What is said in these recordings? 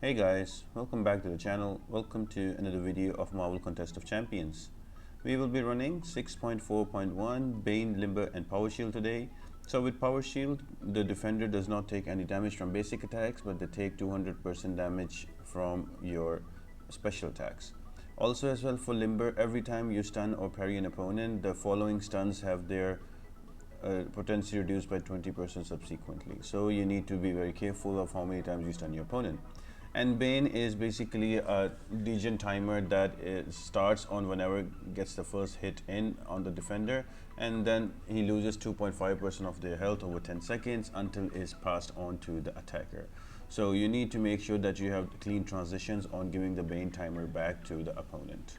Hey guys, welcome back to the channel. Welcome to another video of Marvel Contest of Champions. We will be running 6.4.1 Bane Limber and Power Shield today. So with Power Shield, the defender does not take any damage from basic attacks, but they take 200% damage from your special attacks. Also as well for Limber, every time you stun or parry an opponent, the following stuns have their potency reduced by 20% subsequently. So you need to be very careful of how many times you stun your opponent. And Bane is basically a degen timer that starts on whenever it gets the first hit in on the defender, and then he loses 2.5% of their health over 10 seconds until it's passed on to the attacker. So you need to make sure that you have clean transitions on giving the Bane timer back to the opponent.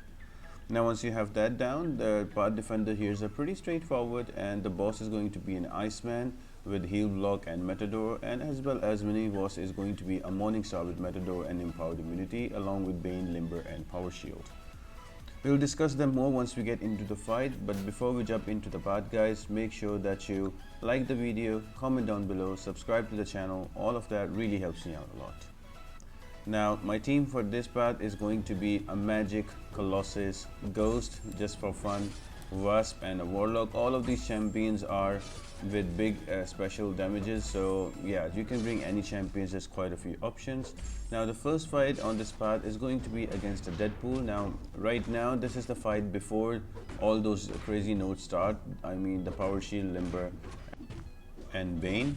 Now once you have that down, the path defender here is pretty straightforward, and the boss is going to be an Iceman with heal block and Matador, and as well as mini boss is going to be a Morningstar with Matador and empowered immunity, along with Bane, Limber and Power Shield. We'll discuss them more once we get into the fight, but before we jump into the part guys, make sure that you like the video, comment down below, subscribe to the channel. All of that really helps me out a lot. Now my team for this part is going to be a Magic, Colossus, Ghost just for fun, Wasp and a Warlock. All of these champions are with big special damages, so yeah, you can bring any champions. There's quite a few options. Now the first fight on this part is going to be against a Deadpool. Now right now this is the fight before all those crazy nodes start. I mean the Power Shield, Limber and Bane.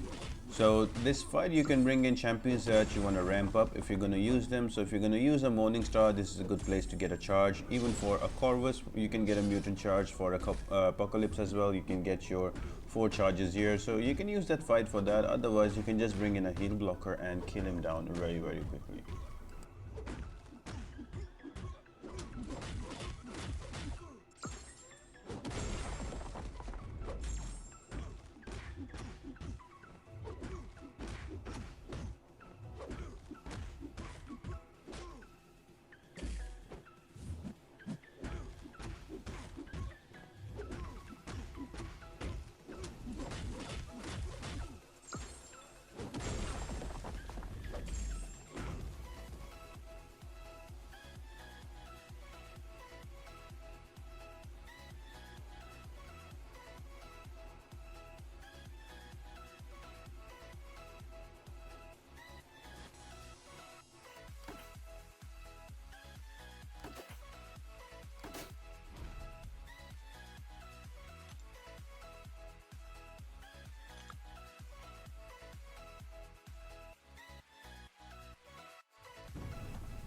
So this fight you can bring in champions that you want to ramp up if you're going to use them. So if you're going to use a Morningstar, this is a good place to get a charge. Even for a Corvus, you can get a mutant charge. For a Apocalypse as well, you can get your 4 charges here. So you can use that fight for that. Otherwise, you can just bring in a heal blocker and kill him down very quickly.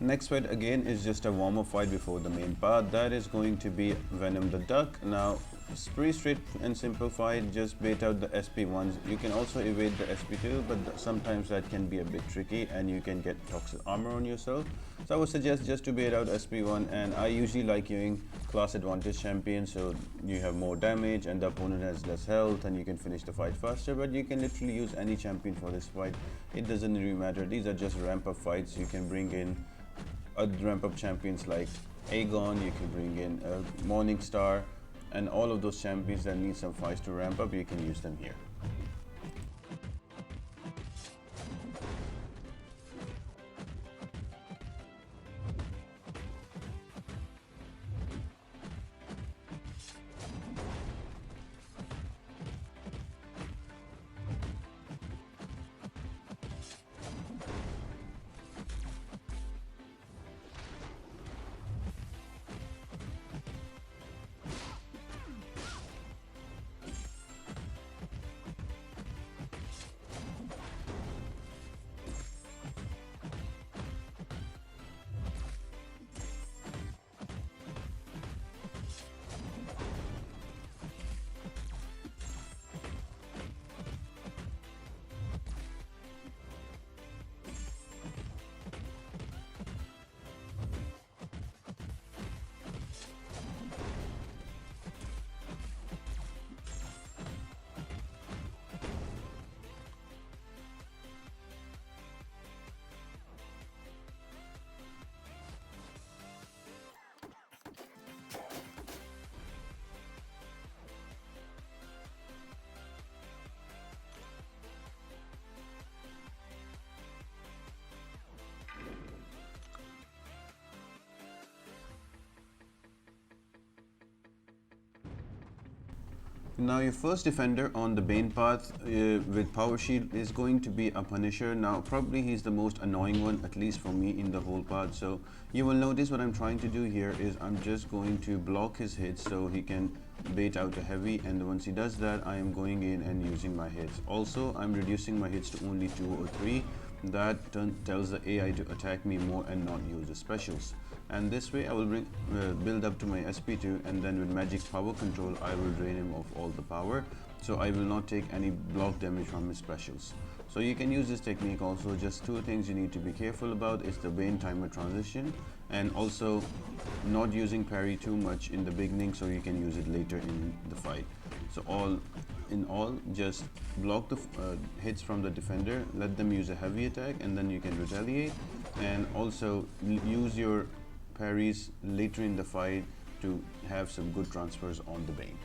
Next fight again is just a warm-up fight before the main part. That is going to be Venom the Duck. Now it's pretty straight and simple fight. Just bait out the SP1s. You can also evade the SP2, but sometimes that can be a bit tricky and you can get toxic armor on yourself. So I would suggest just to bait out SP1, and I usually like using class advantage champion, so you have more damage and the opponent has less health and you can finish the fight faster. But you can literally use any champion for this fight. It doesn't really matter. These are just ramp up fights. You can bring in ramp up champions like Aegon, you can bring in Morningstar, and all of those champions that need some fights to ramp up, you can use them here. Now your first defender on the Bane path with Power Shield is going to be a Punisher. Now probably he's the most annoying one, at least for me, in the whole path. So you will notice what I'm trying to do here is I'm just going to block his hits so he can bait out a heavy, and once he does that I am going in and using my hits. Also I'm reducing my hits to only 2 or 3. That tells the AI to attack me more and not use the specials. And this way I will build up to my SP2, and then with Magic's power control I will drain him of all the power, so I will not take any block damage from his specials. So you can use this technique also. Just 2 things you need to be careful about is the Bane timer transition, and also not using parry too much in the beginning so you can use it later in the fight. So all in all, just block the hits from the defender, let them use a heavy attack, and then you can retaliate, and also use your parries later in the fight to have some good transfers on the Bane.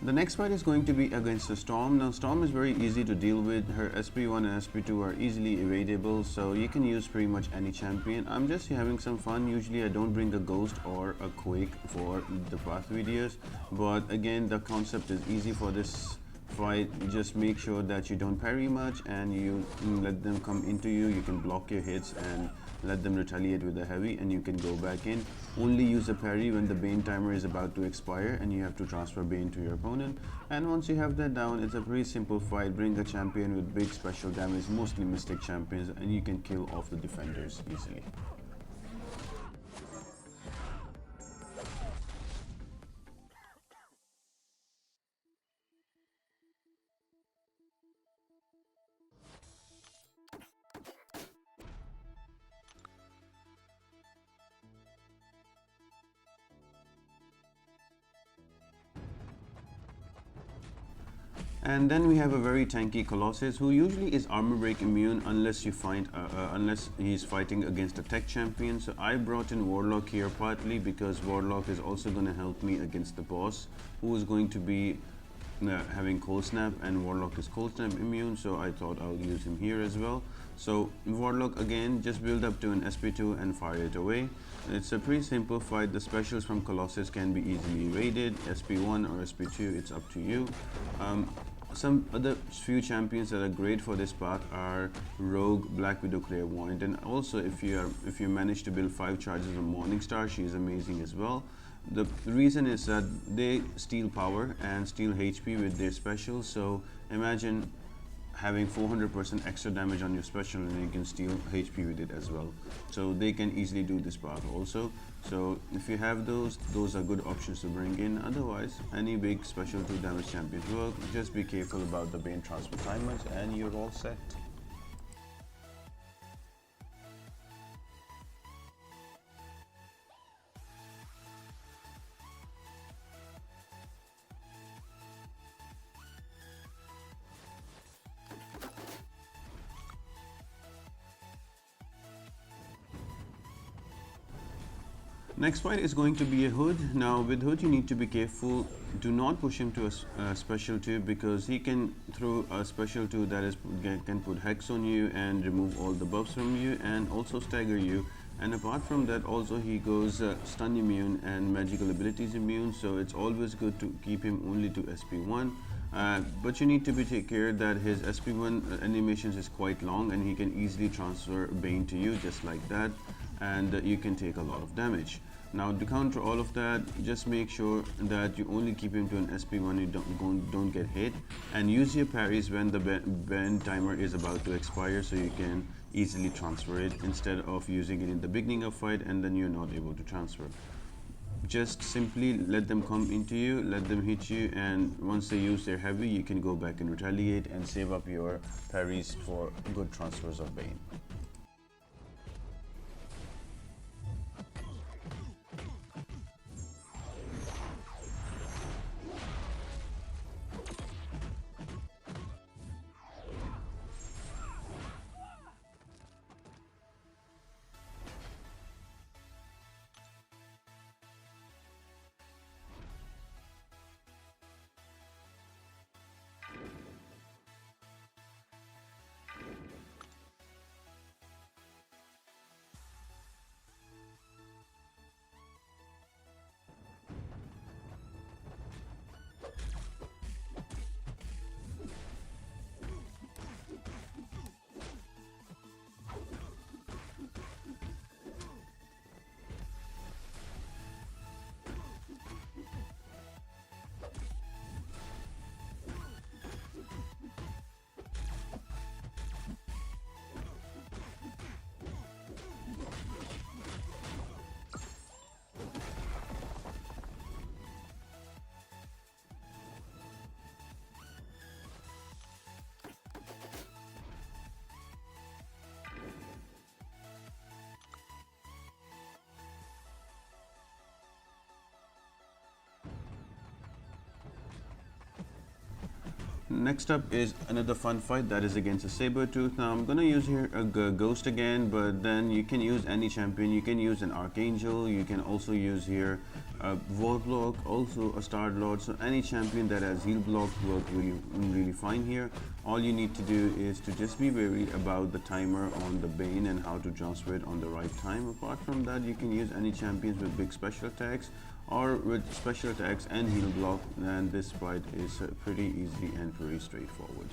The next fight is going to be against the Storm. Now Storm is very easy to deal with. Her SP1 and SP2 are easily evadable, so you can use pretty much any champion. I'm just having some fun. Usually I don't bring a Ghost or a Quake for the path videos, but again the concept is easy for this fight. Just make sure that you don't parry much and you let them come into you. You can block your hits and let them retaliate with a heavy, and you can go back in. Only use a parry when the Bane timer is about to expire and you have to transfer Bane to your opponent. And once you have that down, it's a pretty simple fight. Bring a champion with big special damage, mostly Mystic champions, and you can kill off the defenders easily. And then we have a very tanky Colossus, who usually is armor break immune unless you find unless he's fighting against a tech champion. So I brought in Warlock here partly because Warlock is also going to help me against the boss, who is going to be having Cold Snap, and Warlock is Cold Snap immune, so I thought I'll use him here as well. So Warlock, again, just build up to an SP2 and fire it away. It's a pretty simple fight. The specials from Colossus can be easily evaded, SP1 or SP2, it's up to you. Some other few champions that are great for this path are Rogue, Black Widow, Clairvoyant, and also if you manage to build 5 charges of Morningstar, she is amazing as well. The reason is that they steal power and steal HP with their specials, so imagine having 400% extra damage on your special and you can steal HP with it as well. So they can easily do this path also. So if you have those are good options to bring in. Otherwise, any big special 2 damage champions work. Just be careful about the Bane transfer timers and you're all set. Next fight is going to be a Hood. Now with Hood you need to be careful. Do not push him to a special 2 because he can throw a special 2 that can put Hex on you and remove all the buffs from you and also stagger you. And apart from that also he goes stun immune and magical abilities immune, so it's always good to keep him only to SP1. But you need to take care that his SP1 animations is quite long and he can easily transfer Bane to you just like that, and you can take a lot of damage. Now to counter all of that, just make sure that you only keep him to an SP1, you don't get hit, and use your parries when the Bane timer is about to expire so you can easily transfer it instead of using it in the beginning of fight and then you're not able to transfer. just simply let them come into you, let them hit you, and once they use their heavy, you can go back and retaliate and save up your parries for good transfers of Bane. Next up is another fun fight that is against a Sabretooth. Now I'm gonna use here a Ghost again, but then you can use any champion. You can use an Archangel, you can also use here a Warlock, also a Star Lord. So any champion that has heal block work really fine here. All you need to do is to just be wary about the timer on the Bane and how to transfer it on the right time. Apart from that, you can use any champions with big special attacks or with special attacks and heal block, and this fight is pretty easy and pretty straightforward.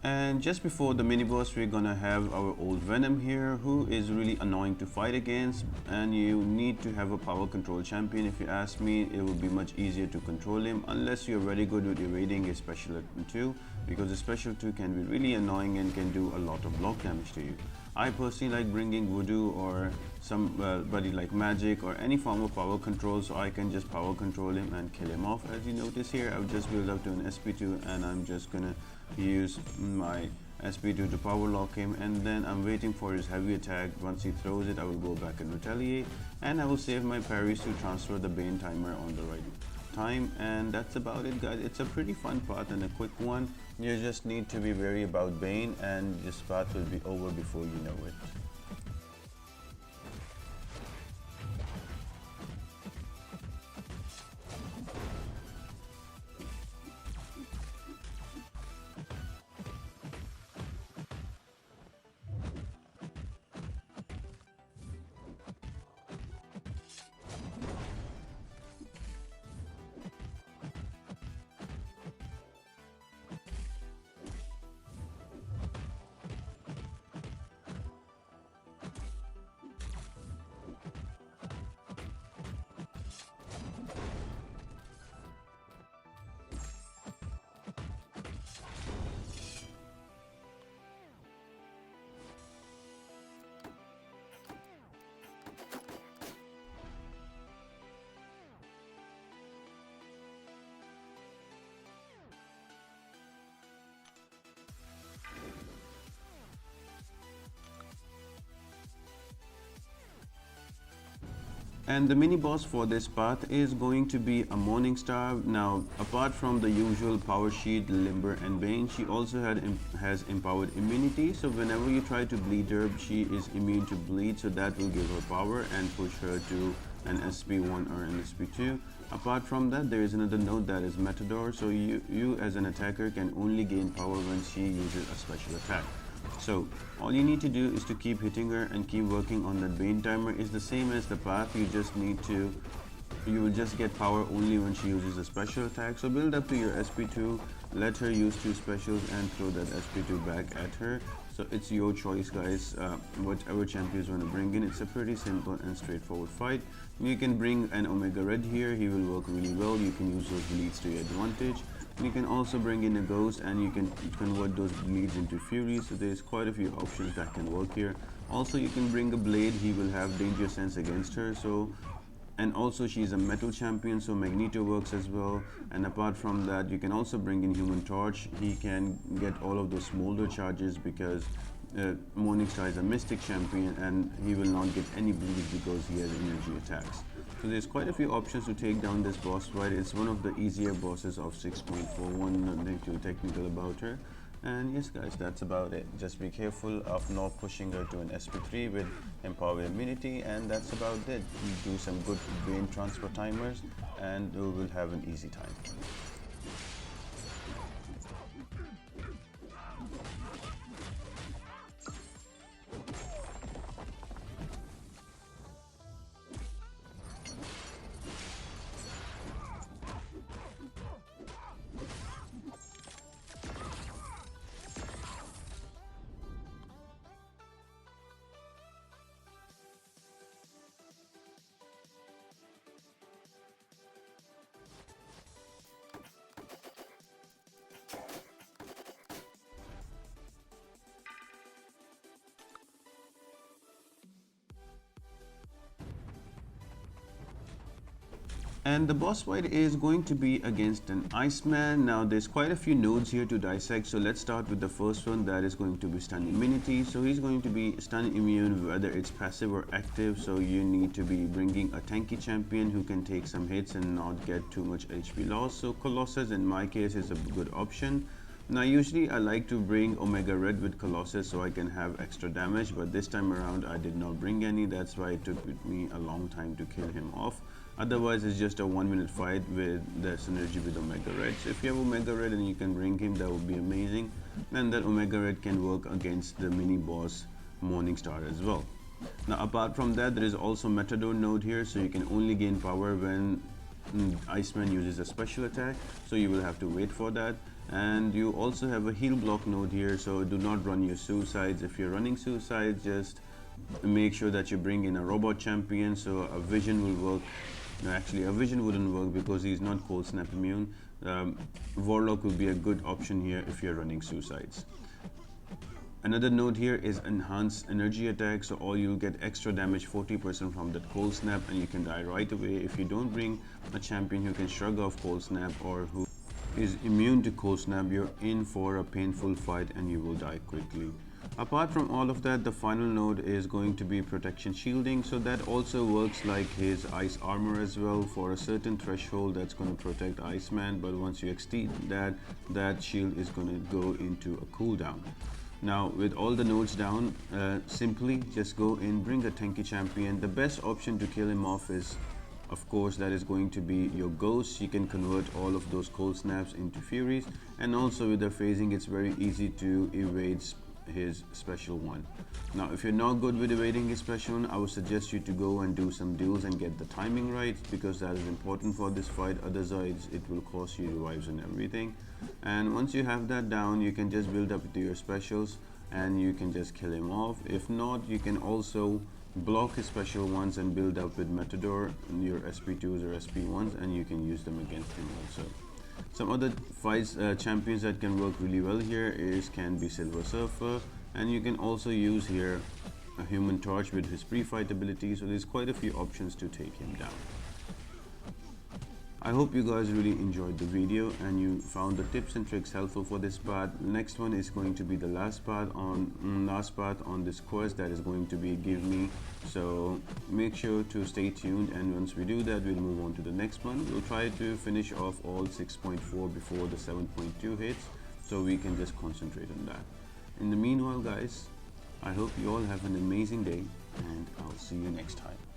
And just before the mini boss, we're gonna have our old Venom here, who is really annoying to fight against, and you need to have a power control champion. If you ask me, it would be much easier to control him unless you're very good with evading his special 2, because the special 2 can be really annoying and can do a lot of block damage to you. I personally like bringing Voodoo or somebody like Magic or any form of power control, so I can just power control him and kill him off. As you notice here, I've just built up to an SP2 and I'm just gonna use my SP2 to power lock him, and then I'm waiting for his heavy attack. Once he throws it, I will go back and retaliate, and I will save my parries to transfer the Bane timer on the right time. And that's about it, guys. It's a pretty fun path and a quick one. You just need to be wary about Bane, and this path will be over before you know it. And the mini boss for this path is going to be a Morningstar. Now, apart from the usual Power Shield, Limber and Bane, she also has empowered immunity. So whenever you try to bleed her, she is immune to bleed. So that will give her power and push her to an SP1 or an SP2. Apart from that, there is another node that is Matador. So you as an attacker can only gain power when she uses a special attack. So all you need to do is to keep hitting her and keep working on that Bane timer. Is the same as the path. You will just get power only when she uses a special attack. So build up to your SP2, let her use 2 specials and throw that SP2 back at her. So it's your choice, guys, whatever champions want to bring in. It's a pretty simple and straightforward fight. You can bring an Omega Red here, he will work really well. You can use those bleeds to your advantage. You can also bring in a Ghost and you can convert those bleeds into Fury. So there's quite a few options that can work here. Also, you can bring a Blade, he will have Danger Sense against her. And also she's a metal champion, so Magneto works as well. And apart from that, you can also bring in Human Torch. He can get all of those smolder charges because Morningstar is a mystic champion and he will not get any bleeds because he has energy attacks. So there's quite a few options to take down this boss fight. It's one of the easier bosses of 6.41, nothing too technical about her. And yes guys, that's about it. Just be careful of not pushing her to an SP3 with empowered immunity, and that's about it. You do some good brain transfer timers and you will have an easy time. And the boss fight is going to be against an Iceman. Now there's quite a few nodes here to dissect, so let's start with the first one, that is going to be stun immunity. So he's going to be stun immune whether it's passive or active, so you need to be bringing a tanky champion who can take some hits and not get too much HP loss. So Colossus in my case is a good option. Now usually I like to bring Omega Red with Colossus so I can have extra damage, but this time around I did not bring any. That's why it took me a long time to kill him off. Otherwise it's just a 1-minute fight with the synergy with Omega Red. So if you have Omega Red and you can bring him, that would be amazing. And that Omega Red can work against the mini boss Morningstar as well. Now apart from that, there is also Matador node here, so you can only gain power when Iceman uses a special attack, so you will have to wait for that. And you also have a heal block node here, so do not run your suicides. If you're running suicides, just make sure that you bring in a robot champion, so a vision will work. No, actually a vision wouldn't work because he's not cold snap immune. Warlock will be a good option here if you're running suicides. Another node here is enhanced energy attack, so all you'll get extra damage 40% from that cold snap and you can die right away. If you don't bring a champion who can shrug off cold snap or who is immune to cold snap, you're in for a painful fight and you will die quickly. Apart from all of that, the final node is going to be protection shielding, so that also works like his ice armor as well. For a certain threshold that's going to protect Iceman, but once you exceed that, that shield is going to go into a cooldown. Now with all the nodes down, simply just go in, bring a tanky champion. The best option to kill him off is, of course, that is going to be your Ghost. You can convert all of those cold snaps into Furies, and also with the phasing it's very easy to evade his special one. Now if you're not good with evading his special one, I would suggest you to go and do some duels and get the timing right, because that is important for this fight. Otherwise it will cost you revives and everything. And once you have that down, you can just build up to your specials and you can just kill him off. If not, you can also block his special ones and build up with Matador and your SP2s or SP1s, and you can use them against him also. Some other fights champions that can work really well here can be Silver Surfer, and you can also use here a Human Torch with his pre-fight ability, so there's quite a few options to take him down. I hope you guys really enjoyed the video and you found the tips and tricks helpful for this part. Next one is going to be the last part on this quest that is going to be give me. So make sure to stay tuned, and once we do that, we'll move on to the next one. We'll try to finish off all 6.4 before the 7.2 hits, so we can just concentrate on that. In the meanwhile, guys, I hope you all have an amazing day, and I'll see you next time.